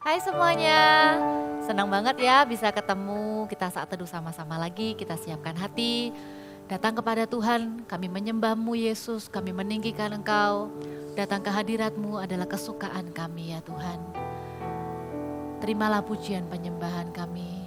Hai semuanya, senang banget ya bisa ketemu, kita saat teduh sama-sama lagi, kita siapkan hati, datang kepada Tuhan, kami menyembah-Mu Yesus, kami meninggikan Engkau, datang ke hadirat-Mu adalah kesukaan kami ya Tuhan. Terimalah pujian penyembahan kami.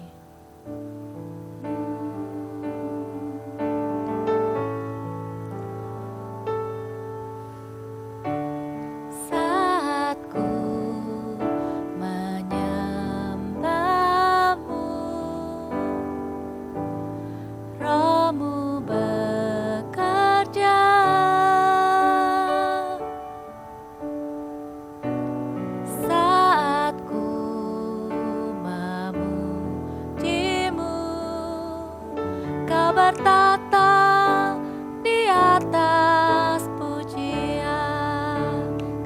Bertata di atas pujian.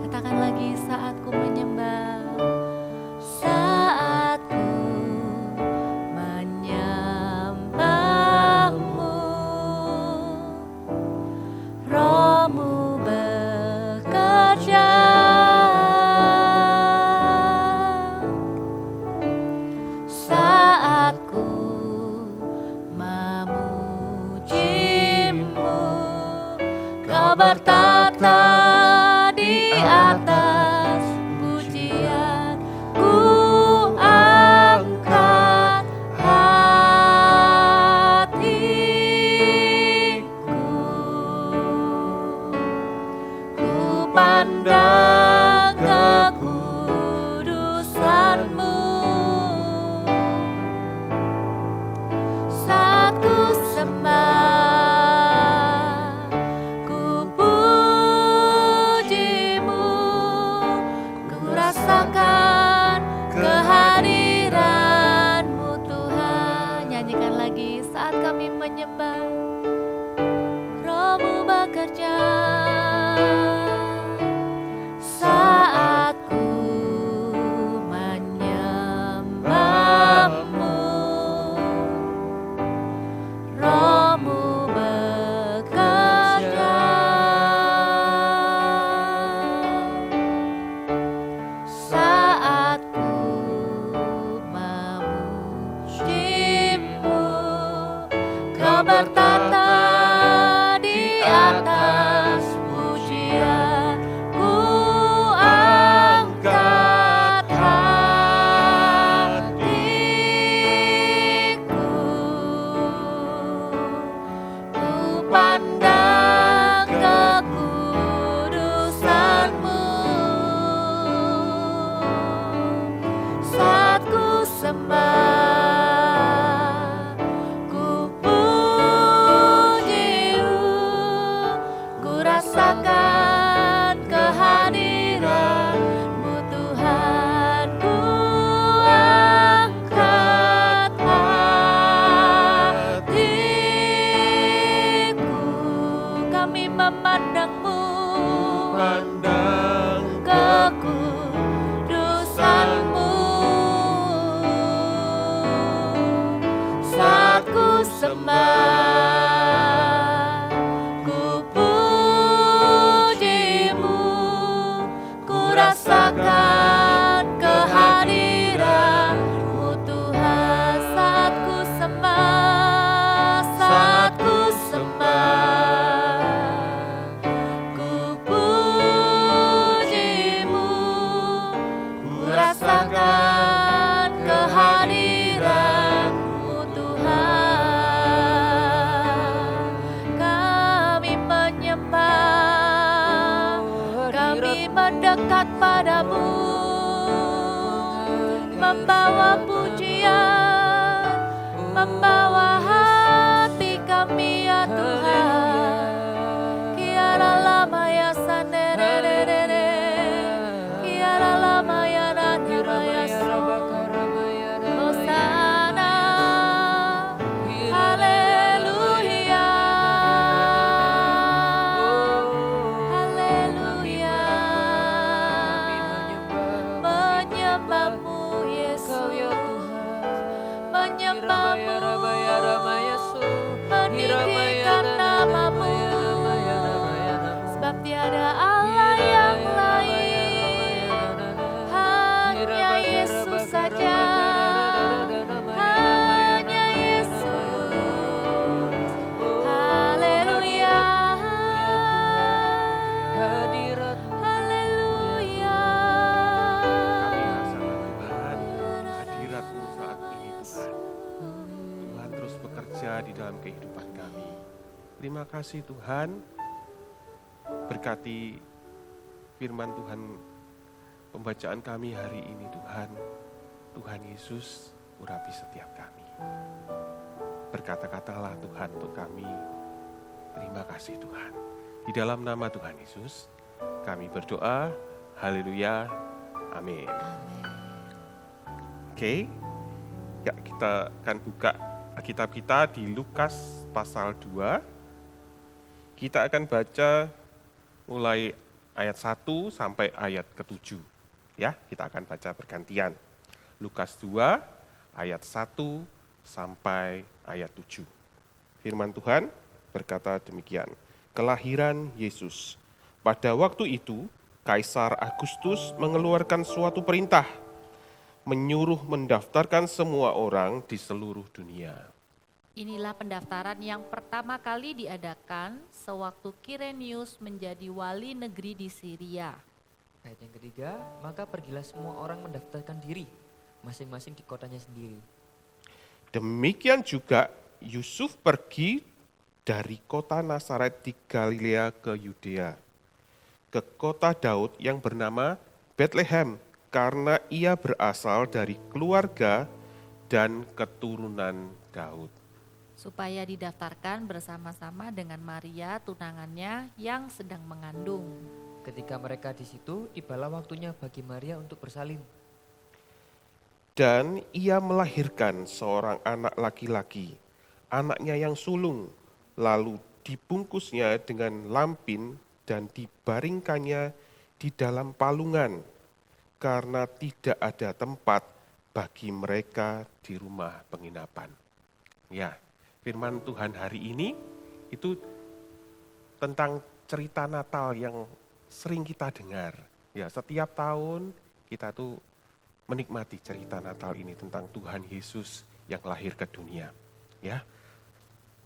Katakan lagi, saat ku menyembah, saat ku menyembah-Mu, Roh-Mu bekerja. Saat ku Kau bertata di atas pujian, ku angkat hatiku, ku pandang kekudusan-Mu. Saat ku sembah, rasakan kehadiran-Mu Tuhan. Nyanyikan lagi, saat kami menyembah, Roh-Mu bekerja. Saat ku menyembah-Mu, Roh-Mu bekerja. Saat ku memuji-Mu, Kau bertata di atas pujian, ku angkat hatiku, ku pandang kekudusan-Mu. Saat ku sembah, ku puji-Mu, ku rasakan kehadiran-Mu Tuhan, ku angkat hatiku, kami memandang-Mu, kekudusan-Mu. Saat ku sembah, ku puji-Mu, ku rasakan kehadiran-Mu Tuhan. Saat ku sembah, saat ku sembah, ku puji-Mu, ku rasakan kehadiran-Mu Tuhan. Kami menyembah, kami mendekat padamu, membawa pujian, membawa hati kami ya Tuhan. Kiara lama ya sandererere, kiara lama ya nanimaya so. Hosana, haleluya, haleluya. Menyembah-Mu Yesus, menyembah-Mu, meninggikan nama-Mu, sebab tiada Allah yang lain, hanya Yesus. Terima kasih Tuhan, berkati firman Tuhan pembacaan kami hari ini Tuhan. Tuhan Yesus urapi setiap kami. Berkata-katalah Tuhan untuk kami. Terima kasih Tuhan. Di dalam nama Tuhan Yesus kami berdoa. Haleluya. Amin. Oke. Ya, kita akan buka Alkitab kita di Lukas pasal 2. Kita akan baca mulai ayat 1 sampai ayat ke-7. Ya, kita akan baca bergantian. Lukas 2 ayat 1 sampai ayat 7. Firman Tuhan berkata demikian. Kelahiran Yesus. Pada waktu itu, Kaisar Agustus mengeluarkan suatu perintah, menyuruh mendaftarkan semua orang di seluruh dunia. Inilah pendaftaran yang pertama kali diadakan sewaktu Kirenius menjadi wali negeri di Syria. Ayat yang ketiga, maka pergilah semua orang mendaftarkan diri, masing-masing di kotanya sendiri. Demikian juga Yusuf pergi dari kota Nazaret di Galilea ke Yudea, ke kota Daud yang bernama Bethlehem, karena ia berasal dari keluarga dan keturunan Daud. Supaya didaftarkan bersama-sama dengan Maria tunangannya yang sedang mengandung. Ketika mereka di situ, tibalah waktunya bagi Maria untuk bersalin. Dan ia melahirkan seorang anak laki-laki, anaknya yang sulung, lalu dibungkusnya dengan lampin dan dibaringkannya di dalam palungan, karena tidak ada tempat bagi mereka di rumah penginapan. Ya, firman Tuhan hari ini itu tentang cerita Natal yang sering kita dengar. Ya, setiap tahun kita tuh menikmati cerita Natal ini tentang Tuhan Yesus yang lahir ke dunia. Ya,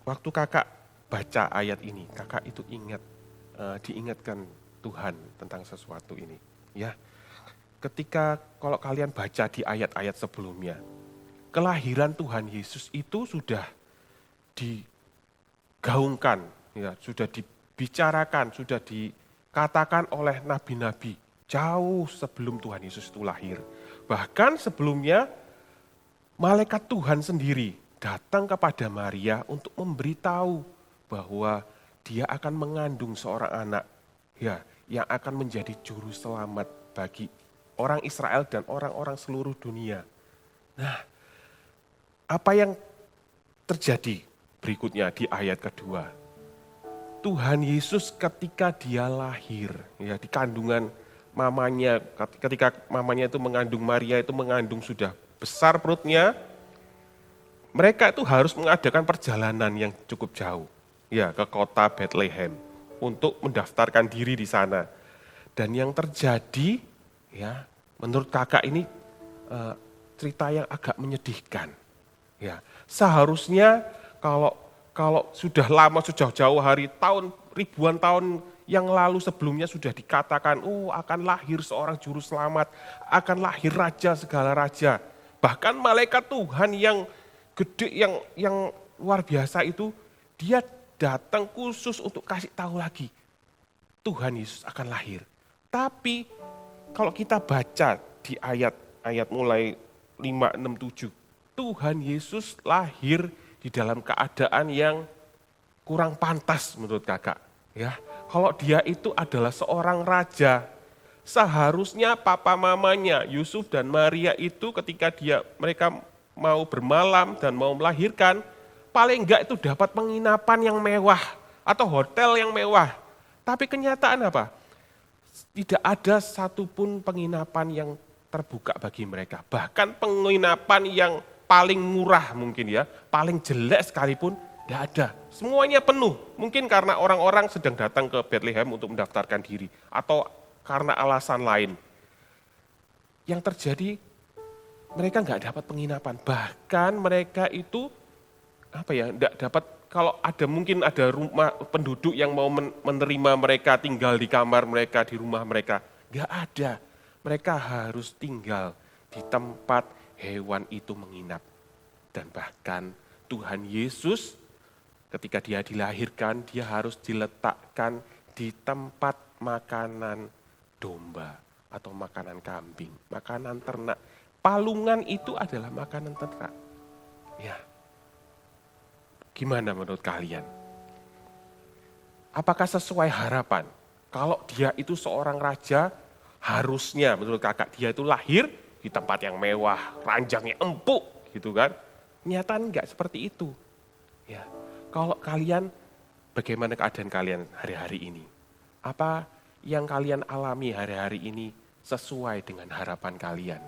waktu kakak baca ayat ini, kakak itu diingatkan Tuhan tentang sesuatu ini. Ya, ketika kalau kalian baca di ayat-ayat sebelumnya, kelahiran Tuhan Yesus itu sudah digaungkan, ya, sudah dibicarakan, sudah dikatakan oleh nabi-nabi jauh sebelum Tuhan Yesus itu lahir. Bahkan sebelumnya malaikat Tuhan sendiri datang kepada Maria untuk memberitahu bahwa dia akan mengandung seorang anak, ya, yang akan menjadi juru selamat bagi orang Israel dan orang-orang seluruh dunia. Nah, apa yang terjadi berikutnya di ayat kedua? Tuhan Yesus ketika dia lahir, ya, di kandungan mamanya, ketika mamanya itu mengandung Maria, itu mengandung sudah besar perutnya, mereka itu harus mengadakan perjalanan yang cukup jauh, ya, ke kota Bethlehem untuk mendaftarkan diri di sana. Dan yang terjadi, ya, menurut kakak ini cerita yang agak menyedihkan. Ya, seharusnya kalau sudah lama, sudah jauh hari, ribuan tahun yang lalu sebelumnya sudah dikatakan, akan lahir seorang juru selamat, akan lahir raja segala raja. Bahkan malaikat Tuhan yang gede, yang luar biasa itu, dia datang khusus untuk kasih tahu lagi, Tuhan Yesus akan lahir. Tapi kalau kita baca di ayat mulai 5, 6, 7, Tuhan Yesus lahir di dalam keadaan yang kurang pantas menurut kakak. Ya, kalau dia itu adalah seorang raja, seharusnya papa mamanya Yusuf dan Maria itu ketika mereka mau bermalam dan mau melahirkan, paling enggak itu dapat penginapan yang mewah atau hotel yang mewah. Tapi kenyataan apa? Tidak ada satupun penginapan yang terbuka bagi mereka. Bahkan penginapan yang paling murah mungkin ya, paling jelek sekalipun tidak ada. Semuanya penuh. Mungkin karena orang-orang sedang datang ke Bethlehem untuk mendaftarkan diri. Atau karena alasan lain. Yang terjadi, mereka nggak dapat penginapan. Bahkan mereka itu, nggak dapat. Kalau mungkin ada rumah penduduk yang mau menerima mereka tinggal di kamar mereka, di rumah mereka. Enggak ada. Mereka harus tinggal di tempat hewan itu menginap. Dan bahkan Tuhan Yesus Ketika dia dilahirkan, dia harus diletakkan di tempat makanan domba atau makanan kambing, makanan ternak. Palungan itu adalah makanan ternak. Ya. Gimana menurut kalian? Apakah sesuai harapan? Kalau dia itu seorang raja, harusnya menurut kakak dia itu lahir di tempat yang mewah, ranjangnya empuk gitu kan. Nyata enggak seperti itu. Ya. Kalau kalian, bagaimana keadaan kalian hari-hari ini? Apa yang kalian alami hari-hari ini sesuai dengan harapan kalian?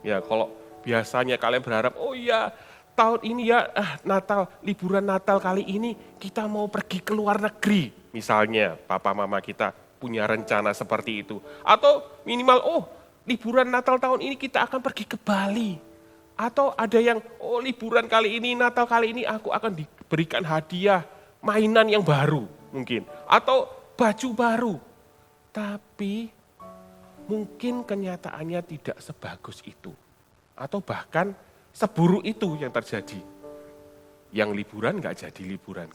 Ya, kalau biasanya kalian berharap, oh iya tahun ini ya Natal, liburan Natal kali ini kita mau pergi ke luar negeri. Misalnya papa mama kita punya rencana seperti itu. Atau minimal, oh liburan Natal tahun ini kita akan pergi ke Bali. Atau ada yang, oh liburan kali ini, Natal kali ini aku akan diberikan hadiah mainan yang baru mungkin. Atau baju baru. Tapi mungkin kenyataannya tidak sebagus itu. Atau bahkan seburuk itu yang terjadi. Yang liburan nggak jadi liburan.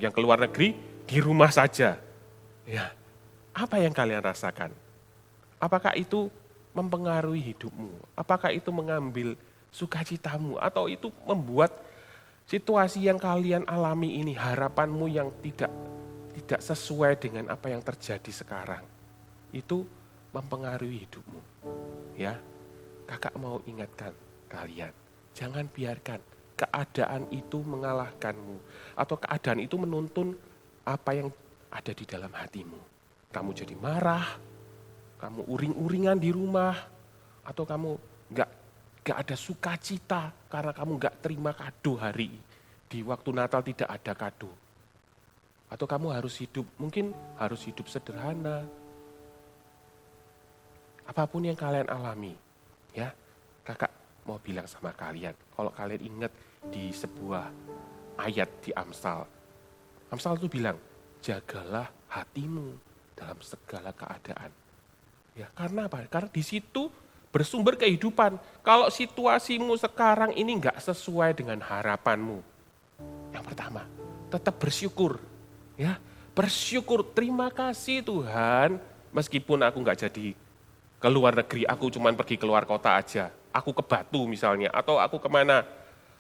Yang keluar negeri di rumah saja. Ya, apa yang kalian rasakan? Apakah itu mempengaruhi hidupmu? Apakah itu mengambil sukacitamu? Atau itu membuat situasi yang kalian alami ini, harapanmu yang tidak sesuai dengan apa yang terjadi sekarang? Itu mempengaruhi hidupmu. Ya, kakak mau ingatkan kalian, jangan biarkan keadaan itu mengalahkanmu. Atau keadaan itu menuntun apa yang ada di dalam hatimu. Kamu jadi marah, kamu uring-uringan di rumah, atau kamu gak ada sukacita karena kamu gak terima kado hari di waktu Natal tidak ada kado. Atau kamu harus hidup, mungkin harus hidup sederhana. Apapun yang kalian alami, ya kakak mau bilang sama kalian, kalau kalian ingat di sebuah ayat di Amsal. Amsal itu bilang, jagalah hatimu dalam segala keadaan. Ya, karena apa? Karena di situ bersumber kehidupan. Kalau situasimu sekarang ini enggak sesuai dengan harapanmu. Yang pertama, tetap bersyukur. Ya, bersyukur, terima kasih Tuhan. Meskipun aku enggak jadi ke luar negeri, aku cuma pergi keluar kota aja. Aku ke Batu misalnya, atau aku kemana.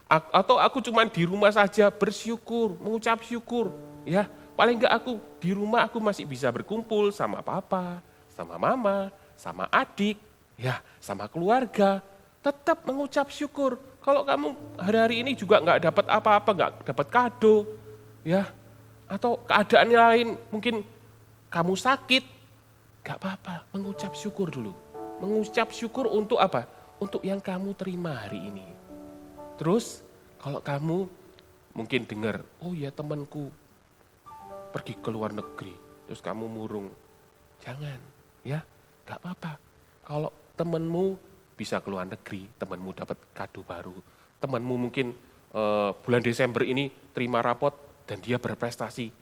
Atau aku cuma di rumah saja bersyukur, mengucap syukur. Ya, paling enggak aku di rumah aku masih bisa berkumpul sama papa, sama mama, sama adik, ya, sama keluarga. Tetap mengucap syukur. Kalau kamu hari-hari ini juga enggak dapat apa-apa, enggak dapat kado, ya, atau keadaan lain mungkin kamu sakit, enggak apa-apa, mengucap syukur dulu. Mengucap syukur untuk apa? Untuk yang kamu terima hari ini. Terus kalau kamu mungkin dengar, oh ya temanku pergi ke luar negeri, terus kamu murung. Jangan, ya, enggak apa-apa. Kalau temanmu bisa ke luar negeri, temanmu dapat kado baru, temanmu mungkin bulan Desember ini terima rapot dan dia berprestasi,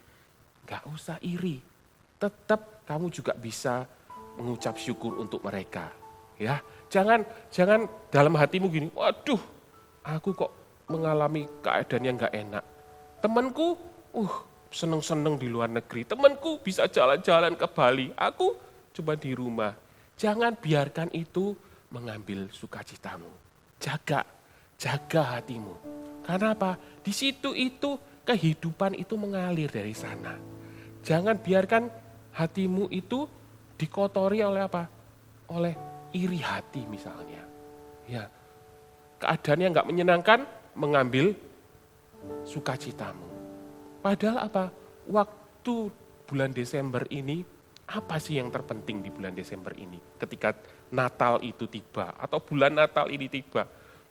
enggak usah iri. Tetap kamu juga bisa mengucap syukur untuk mereka. Ya, jangan dalam hatimu gini, waduh, aku kok mengalami keadaan yang enggak enak. Temanku, seneng-seneng di luar negeri. Temanku bisa jalan-jalan ke Bali, aku cuma di rumah. Jangan biarkan itu mengambil sukacitamu. Jaga hatimu. Karena apa? Di situ itu kehidupan itu mengalir dari sana. Jangan biarkan hatimu itu dikotori oleh apa? Oleh iri hati misalnya. Ya, keadaan yang enggak menyenangkan mengambil sukacitamu. Padahal apa? Waktu bulan Desember ini, apa sih yang terpenting di bulan Desember ini? Ketika Natal itu tiba, atau bulan Natal ini tiba.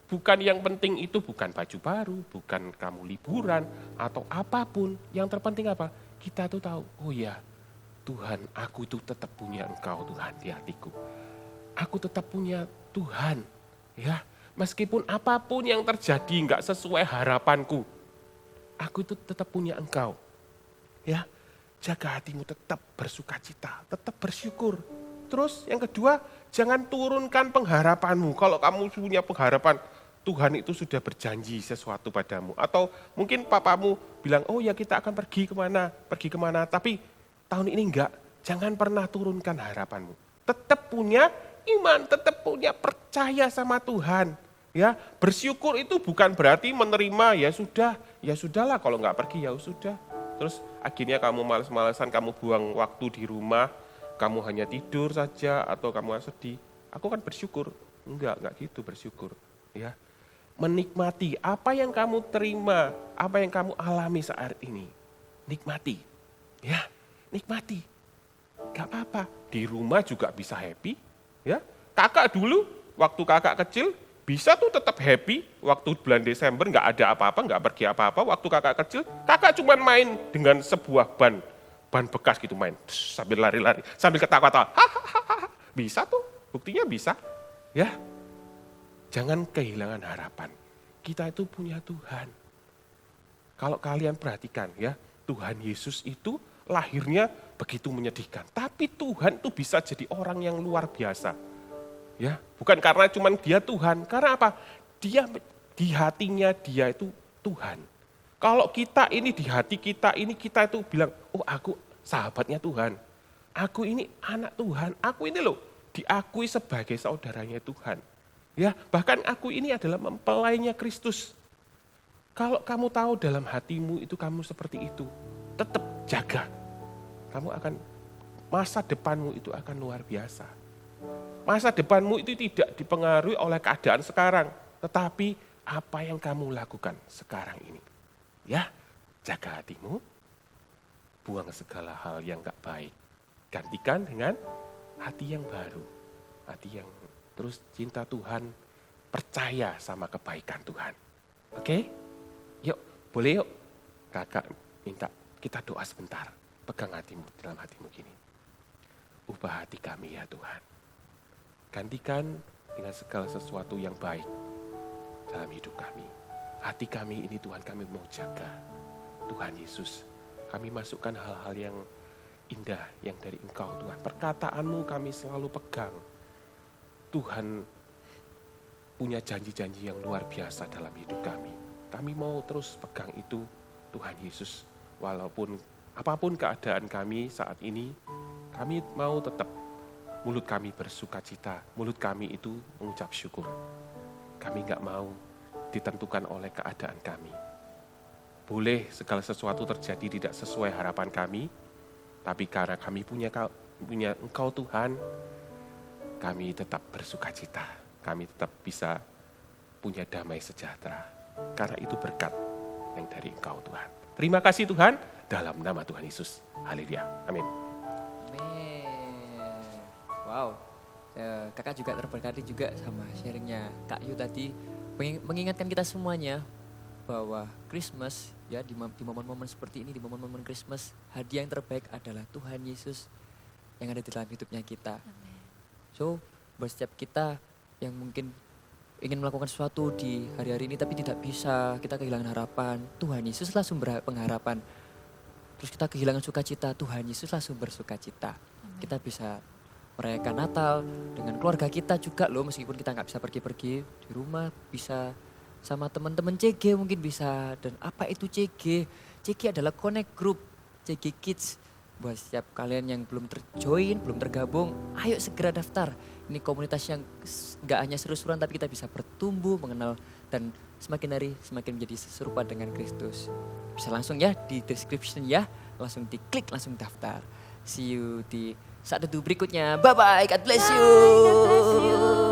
Bukan yang penting itu bukan baju baru, bukan kamu liburan, atau apapun. Yang terpenting apa? Kita tuh tahu, oh ya Tuhan, aku itu tetap punya Engkau Tuhan di hatiku. Aku tetap punya Tuhan. Ya, meskipun apapun yang terjadi enggak sesuai harapanku, aku itu tetap punya Engkau. Ya, jaga hatimu, tetap bersukacita, tetap bersyukur. Terus yang kedua, jangan turunkan pengharapanmu. Kalau kamu punya pengharapan, Tuhan itu sudah berjanji sesuatu padamu. Atau mungkin papamu bilang, oh ya kita akan pergi kemana, tapi tahun ini enggak. Jangan pernah turunkan harapanmu. Tetap punya iman, tetap punya percaya sama Tuhan. Ya, bersyukur itu bukan berarti menerima ya sudahlah kalau enggak pergi ya sudah. Terus akhirnya kamu malas-malasan, kamu buang waktu di rumah, kamu hanya tidur saja atau kamu sedih. Aku kan bersyukur. Enggak gitu bersyukur. Ya, menikmati apa yang kamu terima, apa yang kamu alami saat ini. Nikmati. Ya, nikmati. Gak apa-apa. Di rumah juga bisa happy. Ya, kakak dulu waktu kakak kecil bisa tuh tetap happy. Waktu bulan Desember nggak ada apa-apa, nggak pergi apa-apa. Waktu kakak kecil, kakak cuma main dengan sebuah ban bekas gitu main. Sambil lari-lari, sambil ketawa-tawa. Bisa tuh, buktinya bisa. Ya, jangan kehilangan harapan. Kita itu punya Tuhan. Kalau kalian perhatikan ya, Tuhan Yesus itu lahirnya begitu menyedihkan. Tapi Tuhan itu bisa jadi orang yang luar biasa. Ya, bukan karena cuman dia Tuhan, karena apa? Dia di hatinya dia itu Tuhan. Kalau kita ini di hati kita ini kita itu bilang, oh aku sahabatnya Tuhan. Aku ini anak Tuhan, aku ini loh diakui sebagai saudaranya Tuhan. Ya, bahkan aku ini adalah mempelainya Kristus. Kalau kamu tahu dalam hatimu itu kamu seperti itu, tetap jaga. Kamu akan, masa depanmu itu akan luar biasa. Masa depanmu itu tidak dipengaruhi oleh keadaan sekarang, tetapi apa yang kamu lakukan sekarang ini. Ya, jaga hatimu, buang segala hal yang gak baik. Gantikan dengan hati yang baru, hati yang terus cinta Tuhan, percaya sama kebaikan Tuhan. Oke? Yuk, boleh yuk. Kakak minta kita doa sebentar. Pegang hatimu, dalam hatimu gini. Ubah hati kami ya Tuhan. Gantikan dengan segala sesuatu yang baik dalam hidup kami. Hati kami ini Tuhan kami mau jaga. Tuhan Yesus, kami masukkan hal-hal yang indah yang dari Engkau Tuhan. Perkataanmu kami selalu pegang. Tuhan punya janji-janji yang luar biasa dalam hidup kami. Kami mau terus pegang itu Tuhan Yesus. Walaupun apapun keadaan kami saat ini, kami mau tetap mulut kami bersuka cita, mulut kami itu mengucap syukur. Kami gak mau ditentukan oleh keadaan kami. Boleh segala sesuatu terjadi tidak sesuai harapan kami, tapi karena kami punya Engkau Tuhan, kami tetap bersuka cita. Kami tetap bisa punya damai sejahtera. Karena itu berkat yang dari Engkau Tuhan. Terima kasih Tuhan, dalam nama Tuhan Yesus. Haleluya. Amin. Wow, kakak juga terberkati juga sama sharingnya Kak Yu tadi. Mengingatkan kita semuanya bahwa Christmas ya di momen-momen seperti ini, di momen-momen Christmas, hadiah yang terbaik adalah Tuhan Yesus yang ada di dalam hidupnya kita. So, buat setiap kita yang mungkin ingin melakukan sesuatu di hari-hari ini tapi tidak bisa, kita kehilangan harapan, Tuhan Yesuslah sumber pengharapan. Terus kita kehilangan sukacita, Tuhan Yesuslah sumber sukacita. Kita bisa merayakan Natal dengan keluarga kita juga loh, meskipun kita nggak bisa pergi-pergi, di rumah bisa sama teman-teman CG mungkin bisa. Dan apa itu CG? CG adalah Connect Group, CG Kids. Buat setiap kalian yang belum terjoin, belum tergabung, ayo segera daftar. Ini komunitas yang nggak hanya seru-seruan tapi kita bisa bertumbuh, mengenal dan semakin hari semakin menjadi serupa dengan Kristus. Bisa langsung ya di description ya, langsung diklik, langsung daftar. See you di saat itu berikutnya. Bye-bye, God bless you. God bless you.